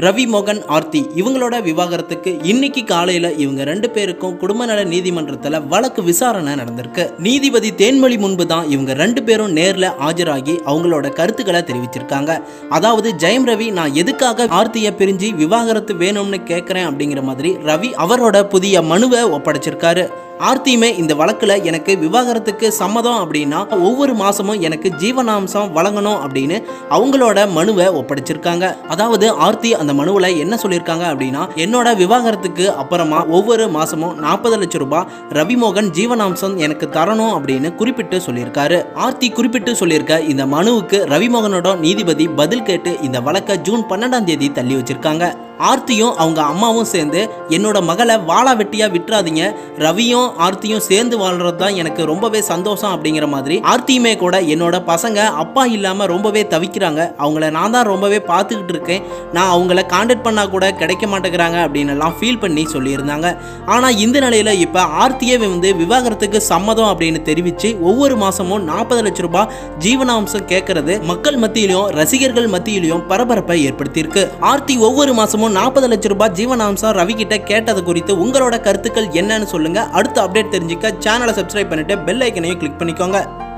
ரவி மோகன் ஆர்த்தி இவங்களோட விவாகரத்துக்கு இன்னைக்கு காலையில இவங்க ரெண்டு பேருக்கும் குடும்ப நல நீதிமன்றத்துல வழக்கு விசாரணை நடந்திருக்கு. நீதிபதி தேன்மொழி முன்பு தான் இவங்க ரெண்டு பேரும் நேர்ல ஆஜராகி அவங்களோட கருத்துக்களை தெரிவிச்சிருக்காங்க. அதாவது ஜெயம் ரவி, நான் எதுக்காக ஆர்த்தியை பிரிஞ்சு விவாகரத்து வேணும்னு கேட்கிறேன் அப்படிங்கிற மாதிரி ரவி அவரோட புதிய மனுவை ஒப்படைச்சிருக்காரு. ஆர்த்தியுமே இந்த வழக்குல எனக்கு விவாகரத்துக்கு சம்மதம் அப்படின்னா ஒவ்வொரு மாசமும் எனக்கு ஜீவனாம்சம் வழங்கணும் அப்படின்னு அவங்களோட மனுவை ஒப்படைச்சிருக்காங்க. அதாவது ஆர்த்தி அந்த மனுவில் என்ன சொல்லியிருக்காங்க அப்படின்னா, என்னோட விவாகரத்துக்கு அப்புறமா ஒவ்வொரு மாசமும் 40 லட்சம் ரூபாய் ரவிமோகன் ஜீவனாம்சம் எனக்கு தரணும் அப்படின்னு குறிப்பிட்டு சொல்லியிருக்காரு. ஆர்த்தி குறிப்பிட்டு சொல்லியிருக்க இந்த மனுவுக்கு ரவிமோகனோட நீதிபதி பதில் கேட்டு இந்த வழக்கை ஜூன் 12ஆம் தேதி தள்ளி வச்சிருக்காங்க. ஆர்த்தியும் அவங்க அம்மாவும் சேர்ந்து என்னோட மகளை வாழா வெட்டியா விட்டுறாதீங்க, ரவியும் ஆர்த்தியும் சேர்ந்து வாழ்றது தான் எனக்கு ரொம்பவே சந்தோஷம் அப்படிங்கிற மாதிரி ஆர்த்தியுமே கூட என்னோட பசங்க அப்பா இல்லாம ரொம்பவே தவிக்கிறாங்க, அவங்கள நான் தான் ரொம்பவே பார்த்துக்கிட்டு இருக்கேன், நான் அவங்கள கான்டாக்ட் பண்ணா கூட கிடைக்க மாட்டேங்கிறாங்க அப்படின்னு எல்லாம் ஃபீல் பண்ணி சொல்லியிருந்தாங்க. ஆனா இந்த நிலையில இப்ப ஆர்த்தியே வந்து விவாகரத்துக்கு சம்மதம் அப்படின்னு தெரிவிச்சு ஒவ்வொரு மாசமும் 40 லட்சம் ரூபாய் ஜீவனாம்சம் கேட்கறது மக்கள் மத்தியிலும் ரசிகர்கள் மத்தியிலும் பரபரப்பை ஏற்படுத்தியிருக்கு. ஆர்த்தி ஒவ்வொரு மாசமும் 40 லட்சம் ரூபாய் ஜீவனாம்சம் ரவி கிட்ட கேட்டது குறித்து உங்களோட கருத்துக்கள் என்னன்னு சொல்லுங்க. அடுத்த அப்டேட் தெரிஞ்சுக்க சேனலை சப்ஸ்கிரைப் பண்ணிட்டு பெல் ஐக்கனையும் கிளிக் பண்ணிக்கோங்க.